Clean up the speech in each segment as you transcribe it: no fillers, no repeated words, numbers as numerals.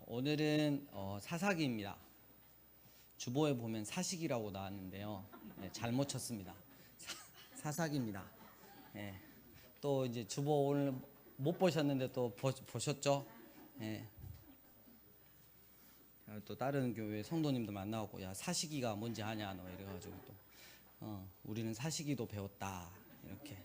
오늘은 사사기입니다. 주보에 보면 사식이라고 나왔는데요. 네, 잘못 쳤습니다. 사사기입니다. 네, 또 이제 주보 오늘 못 보셨는데 또 보셨죠? 네. 또 다른 교회 성도님들 만나고 야 사시기가 뭔지 아냐 너 이래가지고 또 우리는 사시기도 배웠다 이렇게.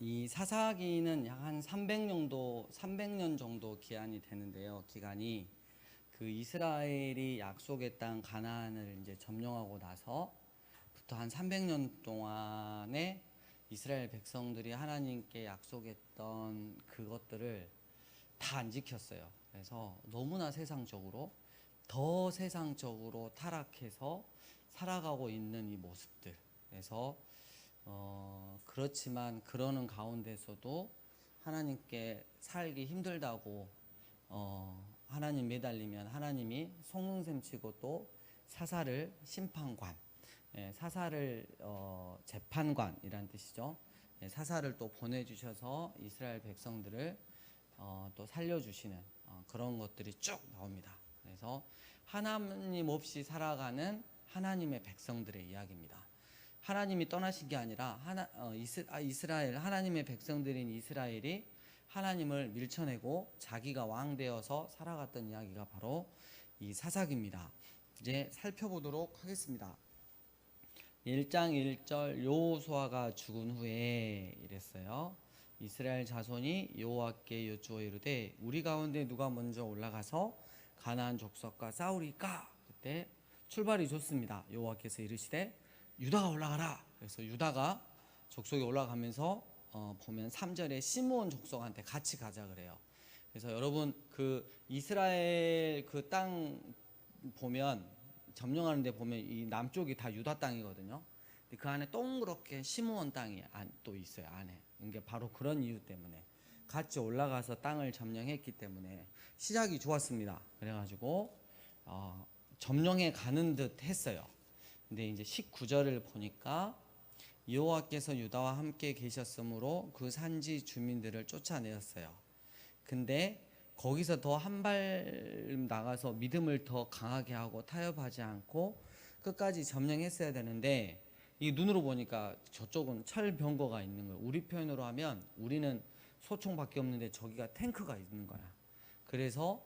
이 사사기는 약 한 300년 정도 기한이 되는데요. 기간이 그 이스라엘이 약속의 땅 가나안을 이제 점령하고 나서부터 한 300년 동안에 이스라엘 백성들이 하나님께 약속했던 그것들을 다 안 지켰어요. 그래서 너무나 더 세상적으로 타락해서 살아가고 있는 이 모습들. 그래서 그렇지만 그러는 가운데서도 하나님께 살기 힘들다고 하나님 매달리면 하나님이 속는셈 치고 또 사사를 심판관, 사사를 재판관이란 뜻이죠. 사사를 또 보내주셔서 이스라엘 백성들을 또 살려주시는 그런 것들이 쭉 나옵니다. 그래서 하나님 없이 살아가는 하나님의 백성들의 이야기입니다. 하나님이 떠나신 게 아니라 이스라엘 하나님의 백성들인 이스라엘이 하나님을 밀쳐내고 자기가 왕 되어서 살아갔던 이야기가 바로 이 사사기입니다. 이제 살펴보도록 하겠습니다. 1장 1절 여호수아가 죽은 후에 이랬어요. 이스라엘 자손이 여호와께 여쭈어 이르되 우리 가운데 누가 먼저 올라가서 가나안 족속과 싸우리까? 그때 출발이 좋습니다. 여호와께서 이르시되 유다가 올라가라. 그래서 유다가 족속이 올라가면서 보면 3절에 시므온 족속한테 같이 가자 그래요. 그래서 여러분 그 이스라엘 그 땅 보면 점령하는 데 보면 이 남쪽이 다 유다 땅이거든요. 근데 그 안에 동그랗게 시므온 땅이 또 있어요. 안에. 이게 바로 그런 이유 때문에 같이 올라가서 땅을 점령했기 때문에 시작이 좋았습니다. 그래가지고 점령해 가는 듯 했어요. 근데 이제 19절을 보니까 여호와께서 유다와 함께 계셨으므로 그 산지 주민들을 쫓아내었어요. 근데 거기서 더 한 발 나가서 믿음을 더 강하게 하고 타협하지 않고 끝까지 점령했어야 되는데 이 눈으로 보니까 저쪽은 철병거가 있는 거예요. 우리 표현으로 하면 우리는 소총밖에 없는데 저기가 탱크가 있는 거야. 그래서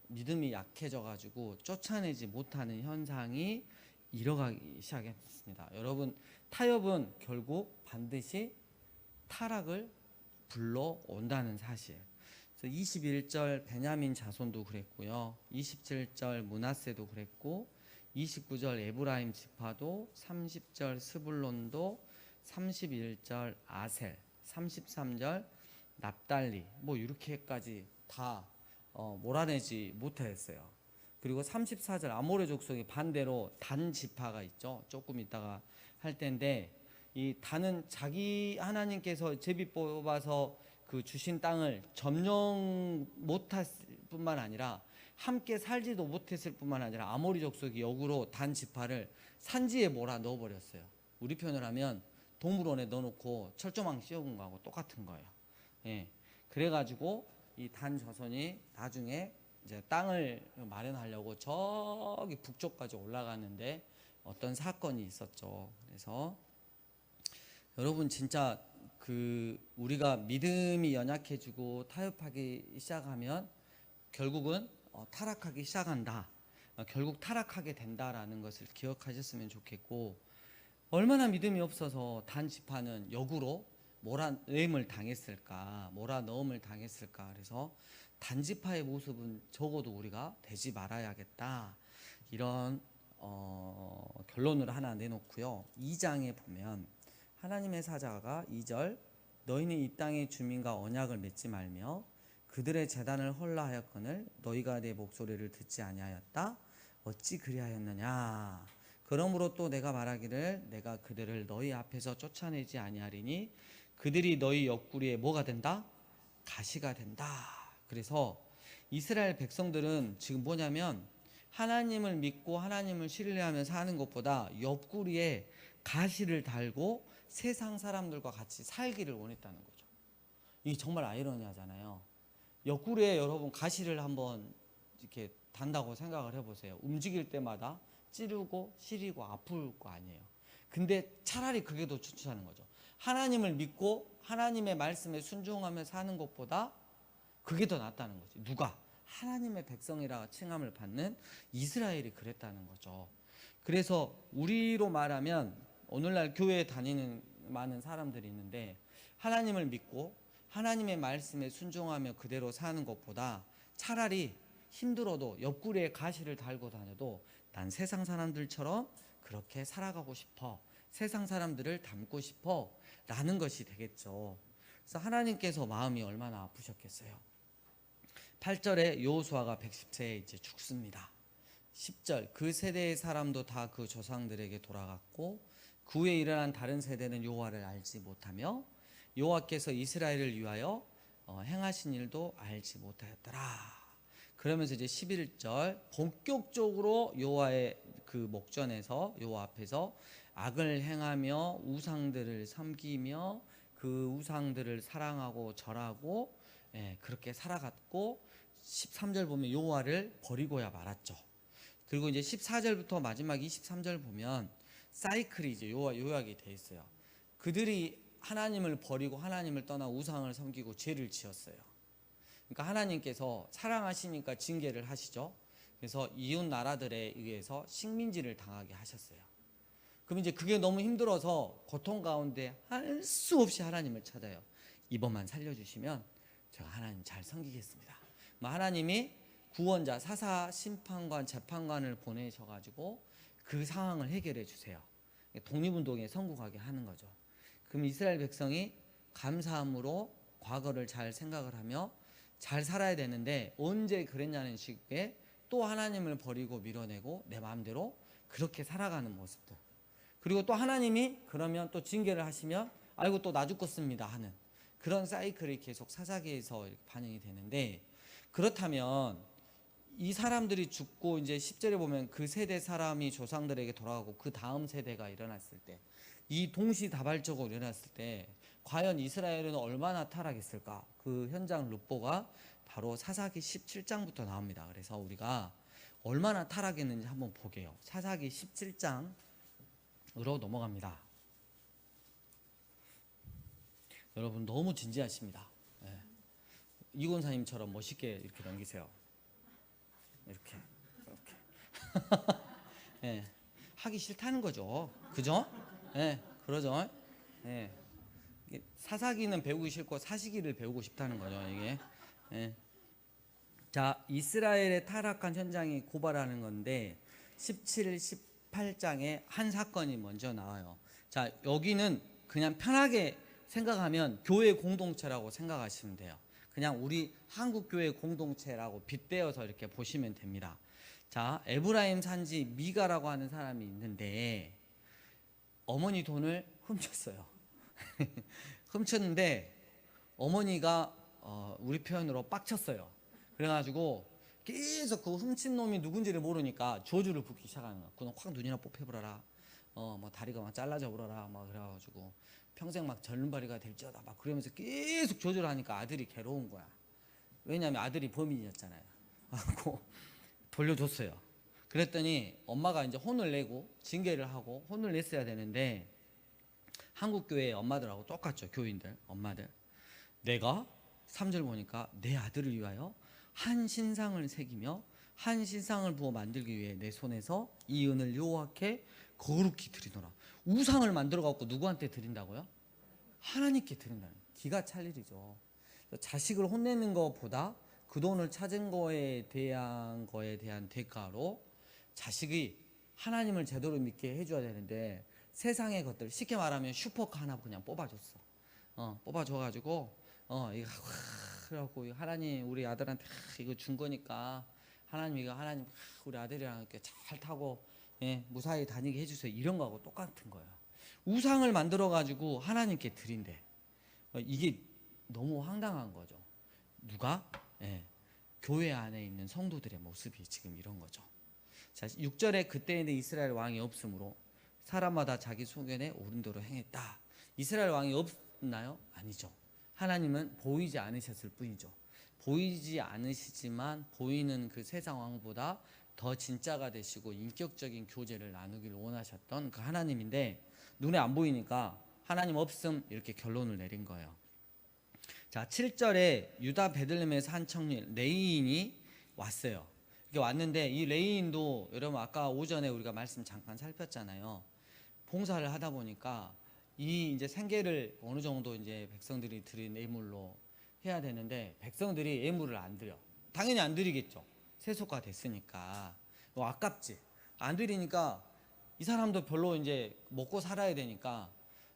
믿음이 약해져 가지고 쫓아내지 못하는 현상이 일어나기 시작했습니다. 여러분 타협은 결국 반드시 타락을 불러온다는 사실. 그래서 21절 베냐민 자손도 그랬고요. 27절 므낫세도 그랬고 29절 에브라임 지파도 30절 스불론도 31절 아셀 33절 납달리 뭐 이렇게까지 다 몰아내지 못했어요. 그리고 34절 아모레 족속이 반대로 단 지파가 있죠. 조금 있다가 할 텐데 이 단은 자기 하나님께서 제비 뽑아서 그 주신 땅을 점령 못했을 뿐만 아니라 함께 살지도 못했을 뿐만 아니라 아모리 족속이 역으로 단 지파를 산지에 몰아 넣어버렸어요. 우리 표현을 하면 동물원에 넣어놓고 철조망 씌워본 거하고 똑같은 거예요. 예. 그래가지고 이 단 자손이 나중에 이제 땅을 마련하려고 저기 북쪽까지 올라가는데 어떤 사건이 있었죠. 그래서 여러분 진짜 그 우리가 믿음이 연약해지고 타협하기 시작하면 결국은 타락하기 시작한다. 결국 타락하게 된다라는 것을 기억하셨으면 좋겠고 얼마나 믿음이 없어서 단 지파는 역으로 몰아넣음을 당했을까? 그래서 단지파의 모습은 적어도 우리가 되지 말아야겠다. 이런 결론을 하나 내놓고요. 2장에 보면 하나님의 사자가 2절 너희는 이 땅의 주민과 언약을 맺지 말며 그들의 제단을 헐라하였거늘 너희가 내 목소리를 듣지 아니하였다. 어찌 그리하였느냐. 그러므로 또 내가 말하기를 내가 그들을 너희 앞에서 쫓아내지 아니하리니 그들이 너희 옆구리에 뭐가 된다? 가시가 된다. 그래서 이스라엘 백성들은 지금 뭐냐면 하나님을 믿고 하나님을 신뢰하며 사는 것보다 옆구리에 가시를 달고 세상 사람들과 같이 살기를 원했다는 거죠. 이게 정말 아이러니하잖아요. 옆구리에 여러분 가시를 한번 이렇게 단다고 생각을 해보세요. 움직일 때마다 찌르고 시리고 아플 거 아니에요. 근데 차라리 그게 더 좋다는 거죠. 하나님을 믿고 하나님의 말씀에 순종하며 사는 것보다 그게 더 낫다는 거지. 누가? 하나님의 백성이라 칭함을 받는 이스라엘이 그랬다는 거죠. 그래서 우리로 말하면 오늘날 교회에 다니는 많은 사람들이 있는데 하나님을 믿고 하나님의 말씀에 순종하며 그대로 사는 것보다 차라리 힘들어도 옆구리에 가시를 달고 다녀도 난 세상 사람들처럼 그렇게 살아가고 싶어. 세상 사람들을 닮고 싶어. 라는 것이 되겠죠. 그래서 하나님께서 마음이 얼마나 아프셨겠어요. 8절에 여호수아가 110세에 이제 죽습니다. 10절 그 세대의 사람도 다 그 조상들에게 돌아갔고 그 후에 일어난 다른 세대는 여호와를 알지 못하며 여호와께서 이스라엘을 위하여 행하신 일도 알지 못하였더라. 그러면서 이제 11절 본격적으로 여호와의 그 목전에서 여호와 앞에서 악을 행하며 우상들을 섬기며 그 우상들을 사랑하고 절하고 그렇게 살아갔고 13절 보면 여호와를 버리고야 말았죠. 그리고 이제 14절부터 마지막 23절 보면 사이클이 이제 요약이 돼 있어요. 그들이 하나님을 버리고 하나님을 떠나 우상을 섬기고 죄를 지었어요. 그러니까 하나님께서 사랑하시니까 징계를 하시죠. 그래서 이웃 나라들에 의해서 식민지를 당하게 하셨어요. 그럼 이제 그게 너무 힘들어서 고통 가운데 할 수 없이 하나님을 찾아요. 이번만 살려주시면 제가 하나님 잘 섬기겠습니다. 하나님이 구원자, 사사, 심판관, 재판관을 보내셔가지고 그 상황을 해결해 주세요. 독립운동에 성공하게 하는 거죠. 그럼 이스라엘 백성이 감사함으로 과거를 잘 생각을 하며 잘 살아야 되는데 언제 그랬냐는 식의 또 하나님을 버리고 밀어내고 내 마음대로 그렇게 살아가는 모습들. 그리고 또 하나님이 그러면 또 징계를 하시면 아이고 또 나 죽겠습니다 하는 그런 사이클이 계속 사사기에서 반영이 되는데, 그렇다면 이 사람들이 죽고 이제 10절에 보면 그 세대 사람이 조상들에게 돌아가고 그 다음 세대가 일어났을 때, 이 동시다발적으로 일어났을 때 과연 이스라엘은 얼마나 타락했을까? 그 현장 룻보가 바로 사사기 17장부터 나옵니다. 그래서 우리가 얼마나 타락했는지 한번 보게요. 사사기 17장으로 넘어갑니다. 여러분 너무 진지하십니다. 이 권사님처럼 멋있게 이렇게 넘기세요. 이렇게 하기 싫다는 거죠. 그죠? 그러죠. 사사기는 배우기 싫고 사시기를 배우고 싶다는 거죠. 이게. 자, 이스라엘의 타락한 현장이 고발하는 건데 17, 18장에 한 사건이 먼저 나와요. 자, 여기는 그냥 편하게 생각하면 교회 공동체라고 생각하시면 돼요. 그냥 우리 한국교회 공동체라고 빗대어서 이렇게 보시면 됩니다. 자, 에브라임 산지 미가라고 하는 사람이 있는데 어머니 돈을 훔쳤어요. 훔쳤는데 어머니가 우리 표현으로 빡쳤어요. 그래가지고 계속 그 훔친 놈이 누군지를 모르니까 저주를 붓기 시작하는 거야. 그럼 확 눈이나 뽑혀버려라. 뭐 다리가 막 잘라져 버려라. 막 그래가지고 평생 막 절름발이가 될지어다. 막 그러면서 계속 저주를 하니까 아들이 괴로운 거야. 왜냐하면 아들이 범인이었잖아요. 하고 돌려줬어요. 그랬더니 엄마가 이제 혼을 내고 징계를 하고 혼을 냈어야 되는데 한국교회 엄마들하고 똑같죠. 교인들, 엄마들. 내가 3절 보니까 내 아들을 위하여 한 신상을 새기며 한 신상을 부어 만들기 위해 내 손에서 이 은을 여호와께 거룩히 드리노라. 우상을 만들어 갖고 누구한테 드린다고요? 하나님께 드린다는. 기가 찰 일이죠. 자식을 혼내는 것보다 그 돈을 찾은 거에 대한 대가로 자식이 하나님을 제대로 믿게 해줘야 되는데 세상의 것들, 쉽게 말하면 슈퍼카 하나 그냥 뽑아줬어. 뽑아줘가지고 이거 그래갖고 하나님 우리 아들한테 이거 준 거니까 하나님 이거 하나님 우리 아들이랑 이렇게 잘 타고 무사히 다니게 해주세요. 이런 거하고 똑같은 거예요. 우상을 만들어가지고 하나님께 드린대. 이게 너무 황당한 거죠. 누가? 교회 안에 있는 성도들의 모습이 지금 이런 거죠. 자, 6절에 그때에는 이스라엘 왕이 없으므로 사람마다 자기 소견에 옳은 대로 행했다. 이스라엘 왕이 없나요? 아니죠. 하나님은 보이지 않으셨을 뿐이죠. 보이지 않으시지만 보이는 그 세상 왕보다 더 진짜가 되시고 인격적인 교제를 나누기를 원하셨던 그 하나님인데 눈에 안 보이니까 하나님 없음 이렇게 결론을 내린 거예요. 자, 7절에 유다 베들레헴에서 한 청년 레이인이 왔어요. 이렇게 왔는데 이 레이인도 여러분 아까 오전에 우리가 말씀 잠깐 살폈잖아요. 봉사를 하다 보니까 이 이제 생계를 어느 정도 이제 백성들이 드린 예물로 해야 되는데 백성들이 예물을 안 드려. 당연히 안 드리겠죠. 세속화 됐으니까. 아깝지. 안 드리니까 이 사람도 별로 이제 먹고 살아야 되니까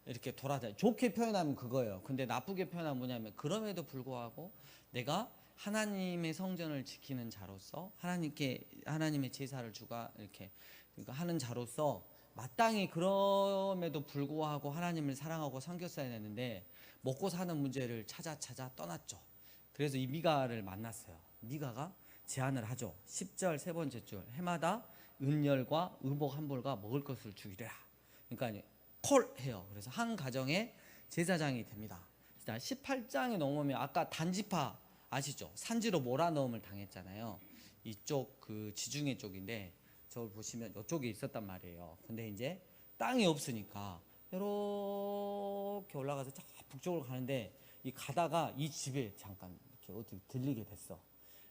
이렇게 돌아다녀. 좋게 표현하면 그거예요. 근데 나쁘게 표현하면 뭐냐면 그럼에도 불구하고 내가 하나님의 성전을 지키는 자로서 하나님의 제사를 주가 이렇게 그러니까 하는 자로서 마땅히 그럼에도 불구하고 하나님을 사랑하고 섬겼어야 되는데 먹고 사는 문제를 찾아 떠났죠. 그래서 이 미가를 만났어요. 미가가 제안을 하죠. 10절 세 번째 줄 해마다 은열과 의복 한 벌과 먹을 것을 주기라. 그러니까 콜해요. 그래서 한 가정의 제사장이 됩니다. 18장에 넘으면 아까 단지파 아시죠? 산지로 몰아넣음을 당했잖아요. 이쪽 그 지중해 쪽인데 저걸 보시면 이쪽에 있었단 말이에요. 근데 이제 땅이 없으니까 이렇게 올라가서 저 북쪽으로 가는데 이 가다가 이 집에 잠깐 이렇게 어떻게 들리게 됐어.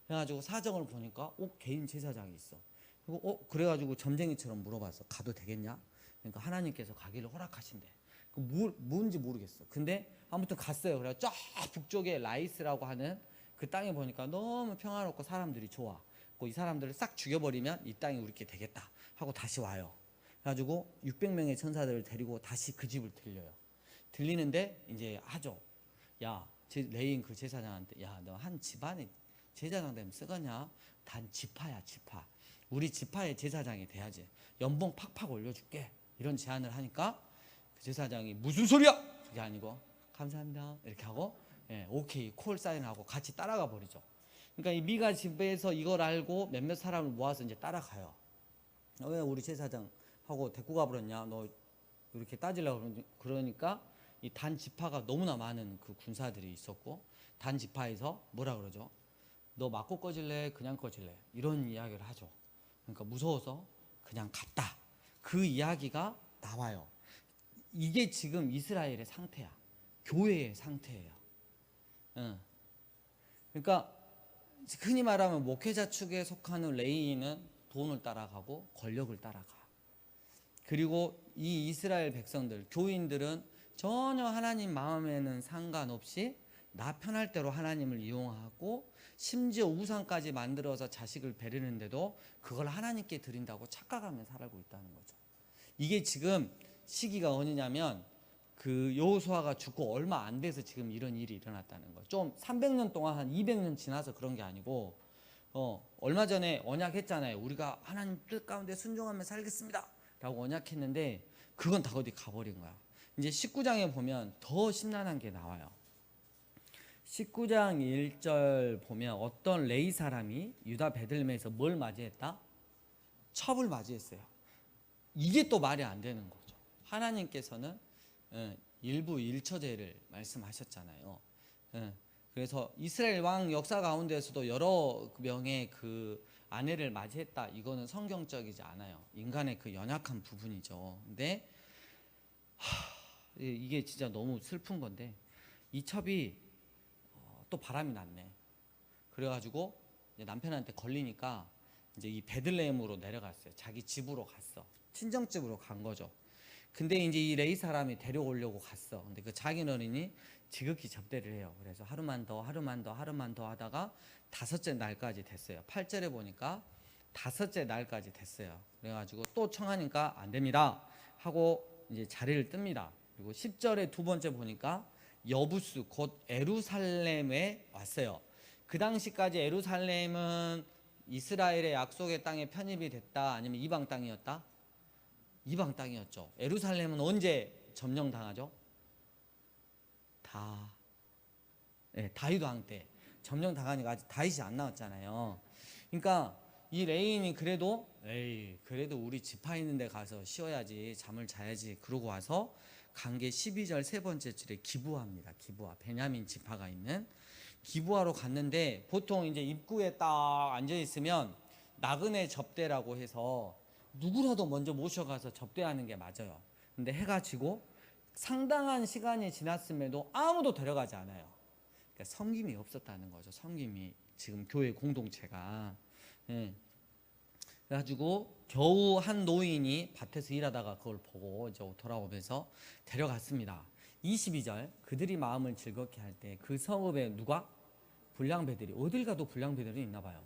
그래가지고 사정을 보니까 개인 제사장이 있어. 그리고 그래가지고 점쟁이처럼 물어봤어. 가도 되겠냐? 그러니까 하나님께서 가기를 허락하신대. 뭔지 모르겠어. 근데 아무튼 갔어요. 그래서 쫙 북쪽에 라이스라고 하는 그 땅에 보니까 너무 평화롭고 사람들이 좋아. 이 사람들을 싹 죽여버리면 이 땅이 우리께 되겠다 하고 다시 와요. 그래가지고 600명의 천사들을 데리고 다시 그 집을 들려요. 들리는데 이제 하죠. 야, 레인 그 제사장한테 야, 너 한 집안에 제사장 되면 쓰거냐? 단 지파야, 지파. 우리 지파의 제사장이 돼야지. 연봉 팍팍 올려줄게. 이런 제안을 하니까 그 제사장이 무슨 소리야? 그게 아니고 감사합니다 이렇게 하고 오케이 콜 사인하고 같이 따라가 버리죠. 그러니까 이 미가 집에서 이걸 알고 몇몇 사람을 모아서 이제 따라가요. 왜 우리 제사장하고 데리고 가버렸냐? 너 이렇게 따지려고 그러니까 이 단 지파가 너무나 많은 그 군사들이 있었고 단 지파에서 뭐라 그러죠? 너 맞고 꺼질래? 그냥 꺼질래? 이런 이야기를 하죠. 그러니까 무서워서 그냥 갔다. 그 이야기가 나와요. 이게 지금 이스라엘의 상태야. 교회의 상태예요. 그러니까 흔히 말하면 목회자 축에 속하는 레위인은 돈을 따라가고 권력을 따라가. 그리고 이 이스라엘 백성들, 교인들은 전혀 하나님 마음에는 상관없이 나 편할 대로 하나님을 이용하고 심지어 우상까지 만들어서 자식을 베르는데도 그걸 하나님께 드린다고 착각하며 살고 있다는 거죠. 이게 지금 시기가 어느냐면 그 여호수아가 죽고 얼마 안 돼서 지금 이런 일이 일어났다는 거예요. 좀 300년 동안 한 200년 지나서 그런 게 아니고 얼마 전에 언약했잖아요. 우리가 하나님 뜻 가운데 순종하며 살겠습니다 라고 언약했는데 그건 다 어디 가버린 거야. 이제 19장에 보면 더 심란한 게 나와요. 19장 1절 보면 어떤 레위 사람이 유다 베들레헴에서 뭘 맞이했다? 첩을 맞이했어요. 이게 또 말이 안 되는 거죠. 하나님께서는 일부 일처제를 말씀하셨잖아요. 그래서 이스라엘 왕 역사 가운데서도 여러 명의 그 아내를 맞이했다. 이거는 성경적이지 않아요. 인간의 그 연약한 부분이죠. 근데 이게 진짜 너무 슬픈 건데 이 첩이 또 바람이 났네. 그래가지고 이제 남편한테 걸리니까 이제 이 베들레헴으로 내려갔어요. 자기 집으로 갔어. 친정집으로 간 거죠. 근데 이제 이 레위 사람이 데려오려고 갔어. 근데 그 장인어른이 지극히 접대를 해요. 그래서 하루만 더 하다가 5째 날까지 됐어요. 8절에 보니까 5째 날까지 됐어요. 그래가지고 또 청하니까 안 됩니다 하고 이제 자리를 뜹니다. 그리고 10절에 두 번째 보니까 여부스 곧 에루살렘에 왔어요. 그 당시까지 에루살렘은 이스라엘의 약속의 땅에 편입이 됐다 아니면 이방 땅이었다? 이방 땅이었죠. 에루살렘은 언제 점령당하죠? 다윗 왕 때 점령당하니까 아직 다윗이 안 나왔잖아요. 그러니까 이 레인이 그래도 우리 지파 있는 데 가서 쉬어야지, 잠을 자야지 그러고 와서 간 게 12절 세 번째 줄에 기브아입니다. 기브아, 베냐민 지파가 있는 기부하러 갔는데 보통 이제 입구에 딱 앉아 있으면 나그네 접대라고 해서 누구라도 먼저 모셔가서 접대하는 게 맞아요. 근데 해가 지고 상당한 시간이 지났음에도 아무도 데려가지 않아요. 그러니까 섬김이 없었다는 거죠. 섬김이 지금 교회 공동체가. 예. 그래가지고 겨우 한 노인이 밭에서 일하다가 그걸 보고 이제 돌아오면서 데려갔습니다. 22절 그들이 마음을 즐겁게 할 때 그 성읍에 누가? 불량배들이 어딜 가도 불량배들이 있나 봐요.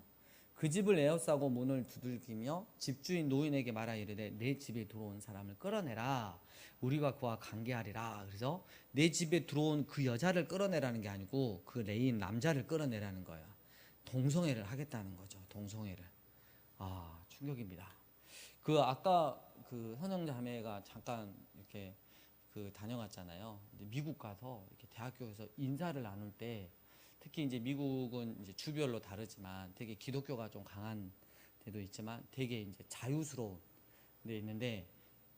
그 집을 에워싸고 문을 두들기며 집주인 노인에게 말하 이르되 내 집에 들어온 사람을 끌어내라. 우리가 그와 관계하리라. 그래서 내 집에 들어온 그 여자를 끌어내라는 게 아니고 그 레인 남자를 끌어내라는 거야. 동성애를 하겠다는 거죠. 동성애를. 아, 충격입니다. 그 아까 그 선영자매가 잠깐 이렇게 그 다녀갔잖아요. 이제 미국 가서 이렇게 대학교에서 인사를 나눌 때 특히 이제 미국은 이제 주별로 다르지만 되게 기독교가 좀 강한 데도 있지만 되게 이제 자유스러운 데 있는데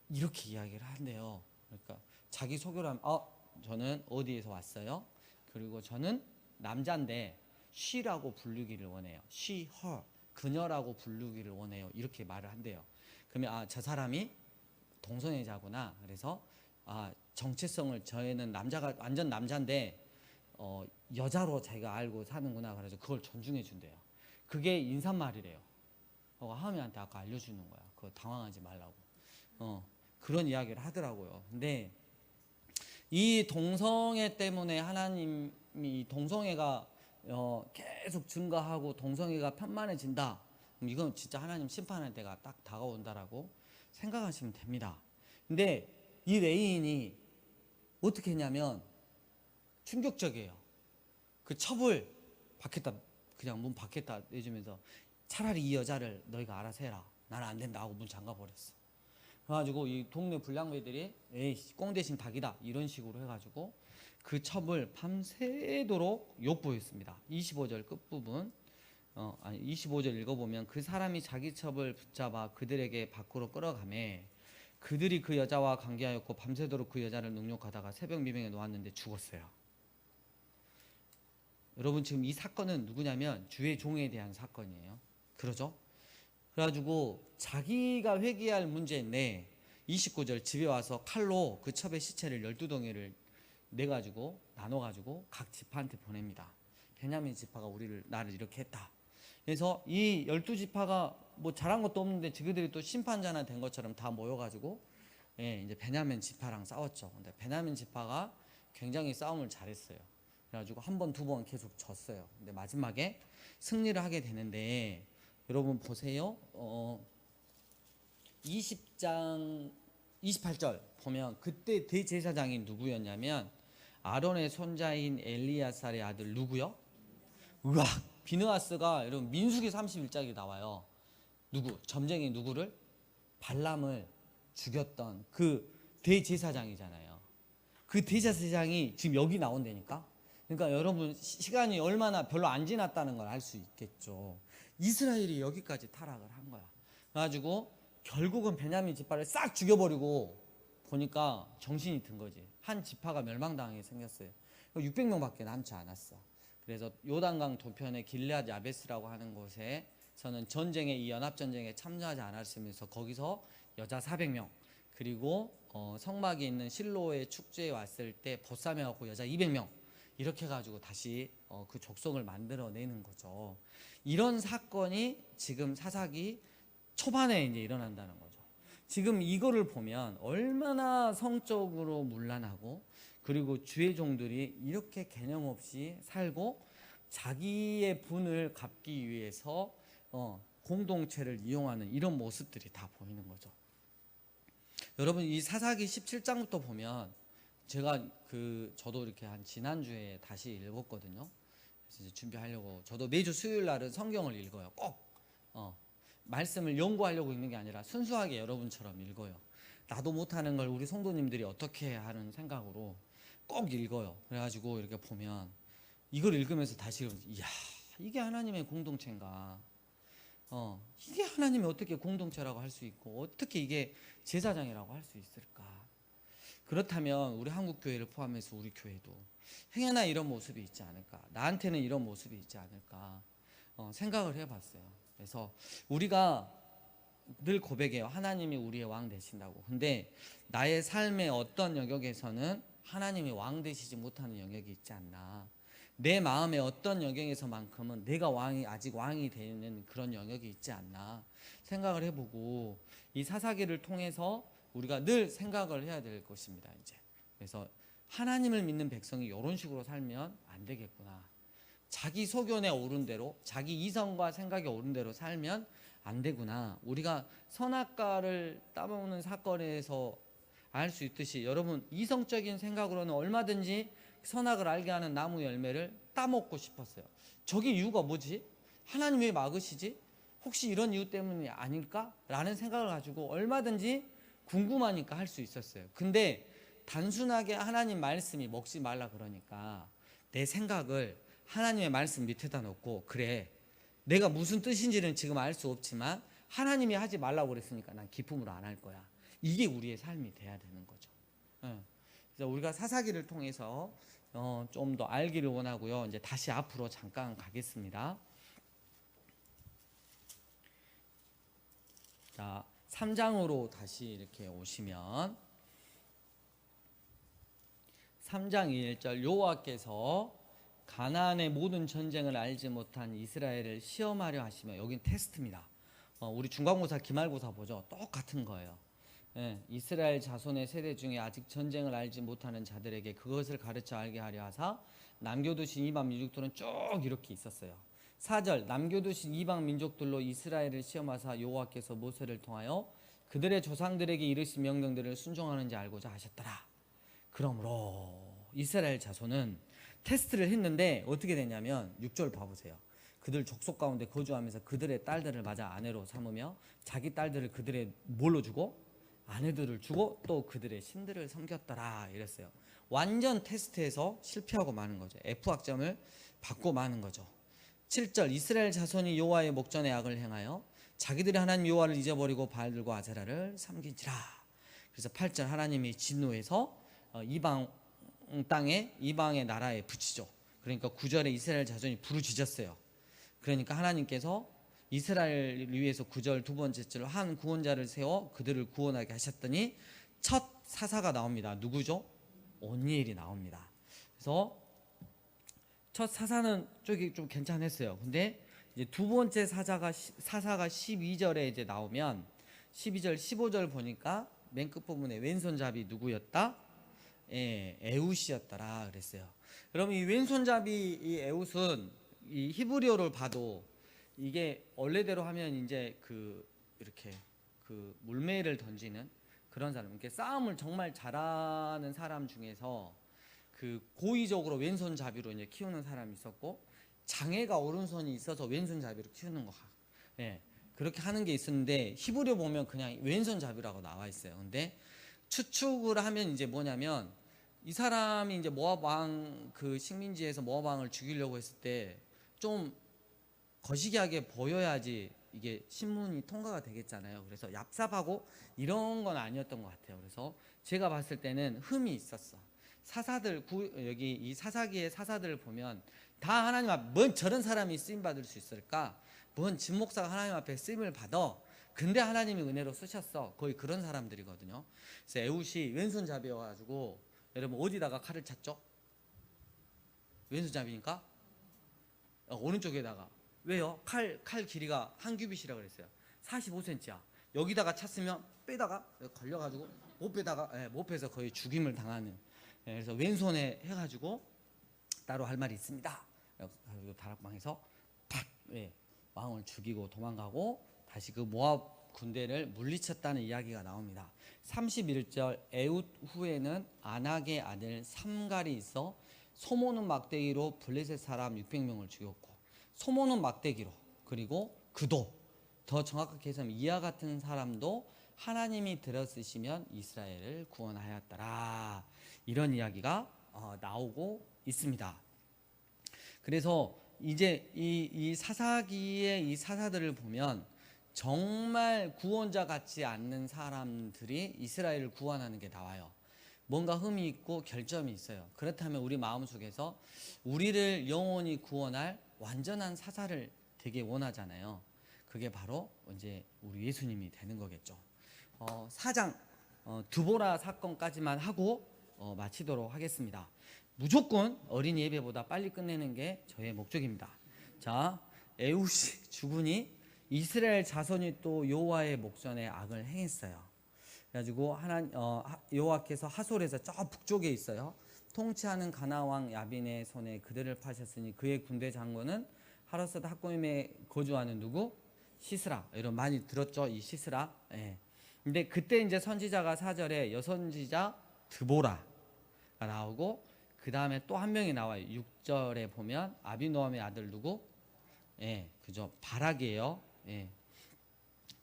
이렇게 이야기를 한대요. 그러니까 자기 소개를 하면 저는 어디에서 왔어요? 그리고 저는 남자인데 she라고 부르기를 원해요. she, her, 그녀라고 부르기를 원해요. 이렇게 말을 한대요. 그러면 저 사람이 동성애자구나. 그래서 정체성을 저희는 남자가 완전 남자인데 여자로 자기가 알고 사는구나. 그래서 그걸 존중해 준대요. 그게 인사말이래요. 하은이한테 아까 알려주는 거야. 그거 당황하지 말라고. 그런 이야기를 하더라고요. 근데 이 동성애 때문에 하나님이 동성애가 계속 증가하고 동성애가 편만해진다. 그럼 이건 진짜 하나님 심판할 때가 딱 다가온다라고 생각하시면 됩니다. 근데 이 레인이 어떻게 했냐면 충격적이에요. 그 첩을 밖에다 그냥 문 밖에다 내주면서 차라리 이 여자를 너희가 알아서 해라. 나는 안 된다 하고 문 잠가 버렸어. 그래가지고 이 동네 불량배들이 에이 꽁 대신 닭이다 이런 식으로 해가지고 그 첩을 밤새도록 욕보였습니다. 25절 끝부분 25절 읽어보면 그 사람이 자기 첩을 붙잡아 그들에게 밖으로 끌어가매 그들이 그 여자와 관계하였고 밤새도록 그 여자를 능욕하다가 새벽 미명에 놓았는데 죽었어요. 여러분 지금 이 사건은 누구냐면 주의 종에 대한 사건이에요. 그러죠? 그래가지고 자기가 회개할 문제인데 29절 집에 와서 칼로 그 첩의 시체를 12덩이를 내가지고 나눠가지고 각 지파한테 보냅니다. 베냐민 지파가 나를 이렇게 했다. 그래서 이 12지파가 뭐 잘한 것도 없는데 지그들이 또 심판자나 된 것처럼 다 모여가지고 이제 베냐민 지파랑 싸웠죠. 근데 베냐민 지파가 굉장히 싸움을 잘했어요. 그래가지고 한 번, 두 번 계속 졌어요. 근데 마지막에 승리를 하게 되는데 여러분 보세요. 20장 28절 보면 그때 대제사장이 누구였냐면 아론의 손자인 엘리야살의 아들 누구요? 으악! 비느하스가 여러분 민수기 31장에 나와요. 점쟁이 누구를? 발람을 죽였던 그 대제사장이잖아요. 그 대제사장이 지금 여기 나온다니까. 그러니까 여러분 시간이 얼마나 별로 안 지났다는 걸 알 수 있겠죠. 이스라엘이 여기까지 타락을 한 거야. 그래가지고 결국은 베냐민 지파를 싹 죽여버리고 보니까 정신이 든 거지. 한 지파가 멸망당하게 생겼어요. 600명밖에 남지 않았어. 그래서 요단강 도편의 길르앗 야베스라고 하는 곳에서는 이 연합전쟁에 참여하지 않았으면서 거기서 여자 400명 그리고 성막에 있는 실로의 축제에 왔을 때 보쌈해갖고 여자 200명 이렇게 해가지고 다시 그 족속을 만들어내는 거죠. 이런 사건이 지금 사사기 초반에 이제 일어난다는 거죠. 지금 이거를 보면 얼마나 성적으로 문란하고 그리고 주의 종들이 이렇게 개념 없이 살고 자기의 분을 갚기 위해서 공동체를 이용하는 이런 모습들이 다 보이는 거죠. 여러분 이 사사기 17장부터 보면 제가 저도 이렇게 한 지난주에 다시 읽었거든요. 그래서 이제 준비하려고 저도 매주 수요일 날은 성경을 읽어요. 꼭 말씀을 연구하려고 읽는 게 아니라 순수하게 여러분처럼 읽어요. 나도 못하는 걸 우리 성도님들이 어떻게 하는 생각으로 꼭 읽어요. 그래가지고 이렇게 보면 이걸 읽으면서 다시 이야 이게 하나님의 공동체인가? 이게 하나님이 어떻게 공동체라고 할 수 있고 어떻게 이게 제사장이라고 할 수 있을까? 그렇다면 우리 한국 교회를 포함해서 우리 교회도 행여나 이런 모습이 있지 않을까, 나한테는 이런 모습이 있지 않을까 생각을 해봤어요. 그래서 우리가 늘 고백해요. 하나님이 우리의 왕 되신다고. 근데 나의 삶의 어떤 영역에서는 하나님이 왕 되시지 못하는 영역이 있지 않나, 내 마음의 어떤 영역에서만큼은 내가 아직 왕이 되는 그런 영역이 있지 않나 생각을 해보고, 이 사사기를 통해서 우리가 늘 생각을 해야 될 것입니다. 이제 그래서 하나님을 믿는 백성이 이런 식으로 살면 안 되겠구나. 자기 소견에 오른 대로, 자기 이성과 생각에 오른 대로 살면 안 되구나. 우리가 선악과를 따먹는 사건에서 알 수 있듯이, 여러분 이성적인 생각으로는 얼마든지 선악을 알게 하는 나무 열매를 따먹고 싶었어요. 저게 이유가 뭐지? 하나님 왜 막으시지? 혹시 이런 이유 때문이 아닐까? 라는 생각을 가지고 얼마든지 궁금하니까 할 수 있었어요. 근데 단순하게 하나님 말씀이 먹지 말라 그러니까 내 생각을 하나님의 말씀 밑에다 놓고, 그래 내가 무슨 뜻인지는 지금 알 수 없지만 하나님이 하지 말라고 그랬으니까 난 기쁨으로 안 할 거야. 이게 우리의 삶이 돼야 되는 거죠. 그래서 우리가 사사기를 통해서 좀 더 알기를 원하고요. 이제 다시 앞으로 잠깐 가겠습니다. 자, 3장으로 다시 이렇게 오시면 3장 1절, 여호와께서 가나안의 모든 전쟁을 알지 못한 이스라엘을 시험하려 하시며, 여긴 테스트입니다. 우리 중간고사 기말고사 보죠. 똑같은 거예요. 이스라엘 자손의 세대 중에 아직 전쟁을 알지 못하는 자들에게 그것을 가르쳐 알게 하려 하사 남겨두신 이방 민족들은 쭉 이렇게 있었어요. 4절, 남겨두신 이방 민족들로 이스라엘을 시험하사 여호와께서 모세를 통하여 그들의 조상들에게 이르신 명령들을 순종하는지 알고자 하셨더라. 그러므로 이스라엘 자손은 테스트를 했는데 어떻게 되냐면 6절 봐보세요. 그들 족속 가운데 거주하면서 그들의 딸들을 맞아 아내로 삼으며 자기 딸들을 그들의 뭘로 주고? 아내들을 주고 또 그들의 신들을 섬겼더라 이랬어요. 완전 테스트에서 실패하고 마는 거죠. F학점을 받고 마는 거죠. 7절, 이스라엘 자손이 여호와의 목전에 악을 행하여 자기들이 하나님 여호와를 잊어버리고 바알들과 아세라를 섬긴지라. 그래서 8절, 하나님이 진노해서 이방 땅에, 이방의 나라에 붙이죠. 그러니까 9절에 이스라엘 자손이 부르짖었어요. 그러니까 하나님께서 이스라엘을 위해서 9절 두 번째 절, 한 구원자를 세워 그들을 구원하게 하셨더니 첫 사사가 나옵니다. 누구죠? 온니엘이 나옵니다. 그래서 첫 사사는 저기 좀 괜찮았어요. 근데 이제 두 번째 사사가 12절에 이제 나오면 12절 15절 보니까 맨 끝부분에 왼손잡이 누구였다? 에훗이었더라 그랬어요. 그러면 이 왼손잡이 이 에훗은 이 히브리어를 봐도 이게 원래대로 하면 이제 이렇게 물매를 던지는 그런 사람, 이렇게 싸움을 정말 잘하는 사람 중에서 고의적으로 왼손잡이로 이제 키우는 사람이 있었고, 장애가 오른손이 있어서 왼손잡이로 키우는 거, 그렇게 하는 게 있었는데 히브리어 보면 그냥 왼손잡이라고 나와 있어요. 근데 추측을 하면 이제 뭐냐면, 이 사람이 이제 모압 왕 식민지에서 모압 왕을 죽이려고 했을 때 좀 거시기하게 보여야지 이게 신문이 통과가 되겠잖아요. 그래서 얍삽하고 이런 건 아니었던 것 같아요. 그래서 제가 봤을 때는 흠이 있었어. 사사들 여기 이 사사기의 사사들을 보면 다 하나님 앞에, 뭔 저런 사람이 쓰임 받을 수 있을까? 뭔 진목사가 하나님 앞에 쓰임을 받아? 근데 하나님이 은혜로 쓰셨어. 거의 그런 사람들이거든요. 그래서 에훗이 왼손잡이여가지고, 여러분 어디다가 칼을 찼죠? 왼손잡이니까 오른쪽에다가. 왜요? 칼 길이가 한 규빗이라 그랬어요. 45cm야. 여기다가 찼으면 빼다가 걸려가지고 못 빼서 거의 죽임을 당하는. 그래서 왼손에 해가지고 따로 할 말이 있습니다. 그리고 다락방에서 팍 왕을 죽이고 도망가고 다시 그 모압 군대를 물리쳤다는 이야기가 나옵니다. 31절, 에훗 후에는 아낙의 아들 삼갈이 있어 소모는 막대기로 블레셋 사람 600명을 죽였고, 소모는 막대기로, 그리고 그도 더 정확하게 해서 이와 같은 사람도 하나님이 들어쓰시면 이스라엘을 구원하였더라, 이런 이야기가 나오고 있습니다. 그래서 이제 이 사사기의 이 사사들을 보면 정말 구원자 같지 않는 사람들이 이스라엘을 구원하는 게 나와요. 뭔가 흠이 있고 결점이 있어요. 그렇다면 우리 마음속에서 우리를 영원히 구원할 완전한 사사를 되게 원하잖아요. 그게 바로 이제 우리 예수님이 되는 거겠죠. 4장 드보라 사건까지만 하고 마치도록 하겠습니다. 무조건 어린이 예배보다 빨리 끝내는 게 저의 목적입니다. 자, 에훗이 죽으니 이스라엘 자손이 또 여호와의 목전에 악을 행했어요. 그래가지고 여호와께서 하솔에서 저 북쪽에 있어요. 통치하는 가나안 왕 야빈의 손에 그들을 파셨으니 그의 군대 장군은 하로셋 학고임에 거주하는 누구? 시스라. 여러분 많이 들었죠? 이 시스라. 예. 근데 그때 이제 선지자가 4절에 여선지자 드보라가 나오고 그 다음에 또 한 명이 나와요. 6절에 보면 아비노함의 아들 누구? 예, 그죠? 바락이에요. 예.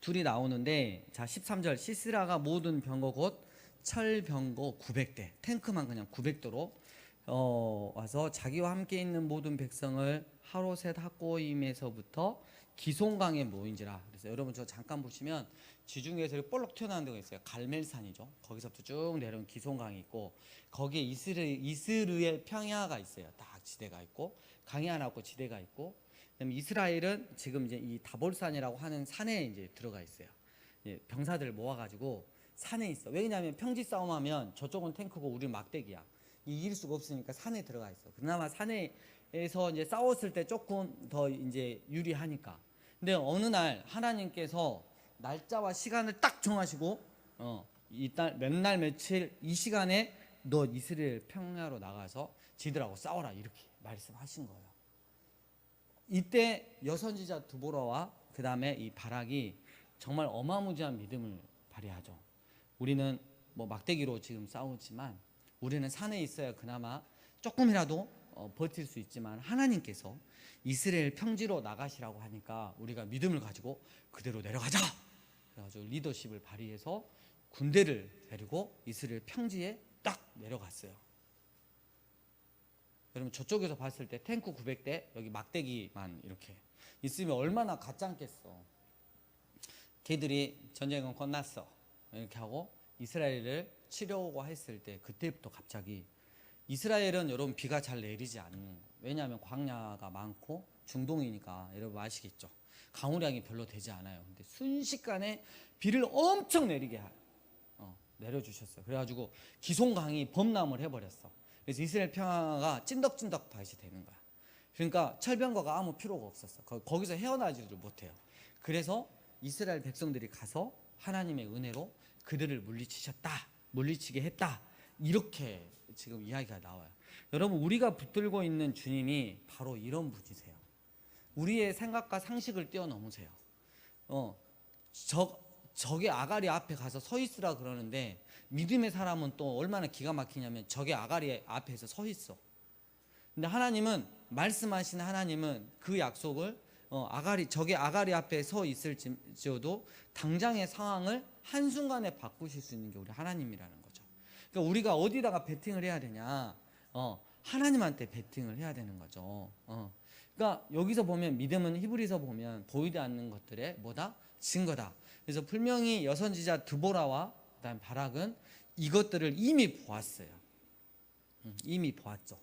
둘이 나오는데 자 13절 시스라가 모든 병거 곧 철병거 900대 탱크만 그냥 900대로 와서 자기와 함께 있는 모든 백성을 하로셋 학고임에서부터 기송강에 모인지라. 그래서 여러분 저 잠깐 보시면 지중해에서 이렇게 볼록 튀어나오는 데가 있어요. 갈멜산이죠. 거기서부터 쭉 내려온 기송강이 있고 거기에 이스르엘 평야가 있어요. 딱 지대가 있고 강이 하나 있고 지대가 있고 그다음에 이스라엘은 지금 이제 이 다볼산이라고 하는 산에 이제 들어가 있어요. 병사들을 모아가지고 산에 있어. 왜냐하면 평지 싸움하면 저쪽은 탱크고 우리는 막대기야. 이길 수가 없으니까 산에 들어가 있어. 그나마 산에서 이제 싸웠을 때 조금 더 이제 유리하니까. 근데 어느 날 하나님께서 날짜와 시간을 딱 정하시고 이달 몇 날 며칠 이 시간에 너 이스라엘 평야로 나가서 지들하고 싸워라 이렇게 말씀하신 거예요. 이때 여선지자 드보라와 그 다음에 이 바락이 정말 어마무지한 믿음을 발휘하죠. 우리는 뭐 막대기로 지금 싸우지만 우리는 산에 있어야 그나마 조금이라도 버틸 수 있지만 하나님께서 이스라엘 평지로 나가시라고 하니까 우리가 믿음을 가지고 그대로 내려가자. 그래가지고 리더십을 발휘해서 군대를 데리고 이스라엘 평지에 딱 내려갔어요. 여러분 저쪽에서 봤을 때 탱크 900대 여기 막대기만 이렇게 있으면 얼마나 가짱겠어. 걔들이 전쟁은 끝났어 이렇게 하고 이스라엘을 치려고 했을 때 그때부터 갑자기 이스라엘은 여러분 비가 잘 내리지 않는 거예요. 왜냐하면 광야가 많고 중동이니까 여러분 아시겠죠. 강우량이 별로 되지 않아요. 근데 순식간에 비를 엄청 내리게 내려주셨어요. 그래가지고 기송강이 범람을 해버렸어. 그래서 이스라엘 평화가 찐덕찐덕 다시 되는 거야. 그러니까 철병거가 아무 필요가 없었어. 거기서 헤어나지를 못해요. 그래서 이스라엘 백성들이 가서 하나님의 은혜로 그들을 물리치게 했다. 이렇게 지금 이야기가 나와요. 여러분 우리가 붙들고 있는 주님이 바로 이런 분이세요. 우리의 생각과 상식을 뛰어넘으세요. 적의 아가리 앞에 가서 서 있으라 그러는데 믿음의 사람은 또 얼마나 기가 막히냐면 적의 아가리 앞에서 서 있어. 근데 하나님은 말씀하신 하나님은 그 약속을 적의 아가리 앞에 서 있을지어도 당장의 상황을 한순간에 바꾸실 수 있는 게 우리 하나님이라는 거죠. 그러니까 우리가 어디다가 베팅을 해야 되냐? 하나님한테 베팅을 해야 되는 거죠. 그러니까 여기서 보면 믿음은 히브리서 보면 보이지 않는 것들의 뭐다? 증거다. 그래서 분명히 여선지자 드보라와 그다음 바락은 이것들을 이미 보았어요. 이미 보았죠.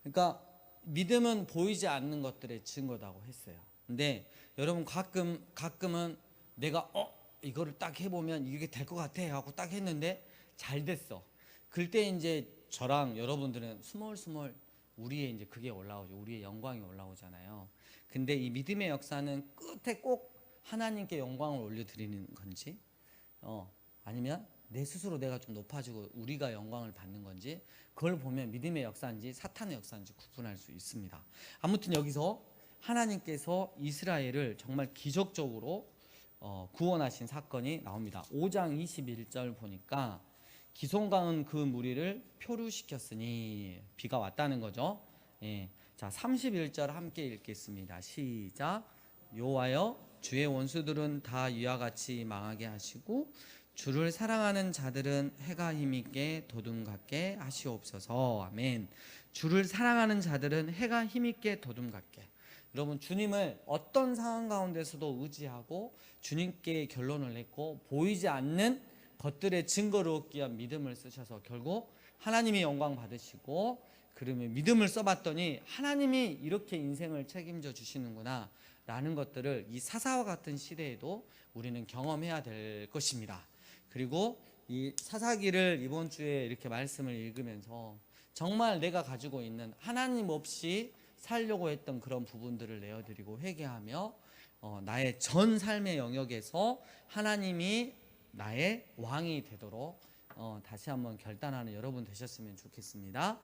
그러니까 믿음은 보이지 않는 것들의 증거다고 했어요. 근데 여러분 가끔은 내가 이거를 딱 해보면 이게 될 것 같아 하고 딱 했는데 잘 됐어. 그때 이제 저랑 여러분들은 스멀스멀 우리의 이제 그게 올라오죠. 우리의 영광이 올라오잖아요. 근데 이 믿음의 역사는 끝에 꼭 하나님께 영광을 올려드리는 건지 아니면 내 스스로 내가 좀 높아지고 우리가 영광을 받는 건지 그걸 보면 믿음의 역사인지 사탄의 역사인지 구분할 수 있습니다. 아무튼 여기서 하나님께서 이스라엘을 정말 기적적으로 구원하신 사건이 나옵니다. 5장 21절 보니까 기송강은 그 무리를 표류시켰으니 비가 왔다는 거죠. 예. 자 31절 함께 읽겠습니다. 시작. 여호와여 주의 원수들은 다 이와 같이 망하게 하시고 주를 사랑하는 자들은 해가 힘있게 도둠 같게 하시옵소서. 아멘. 주를 사랑하는 자들은 해가 힘있게 도둠 같게. 여러분 주님을 어떤 상황 가운데서도 의지하고 주님께 결론을 냈고 보이지 않는 것들의 증거를 얻기 위한 믿음을 쓰셔서 결국 하나님이 영광 받으시고, 그러면 믿음을 써봤더니 하나님이 이렇게 인생을 책임져 주시는구나 라는 것들을 이 사사와 같은 시대에도 우리는 경험해야 될 것입니다. 그리고 이 사사기를 이번 주에 이렇게 말씀을 읽으면서 정말 내가 가지고 있는 하나님 없이 살려고 했던 그런 부분들을 내어드리고 회개하며 나의 전 삶의 영역에서 하나님이 나의 왕이 되도록 다시 한번 결단하는 여러분 되셨으면 좋겠습니다.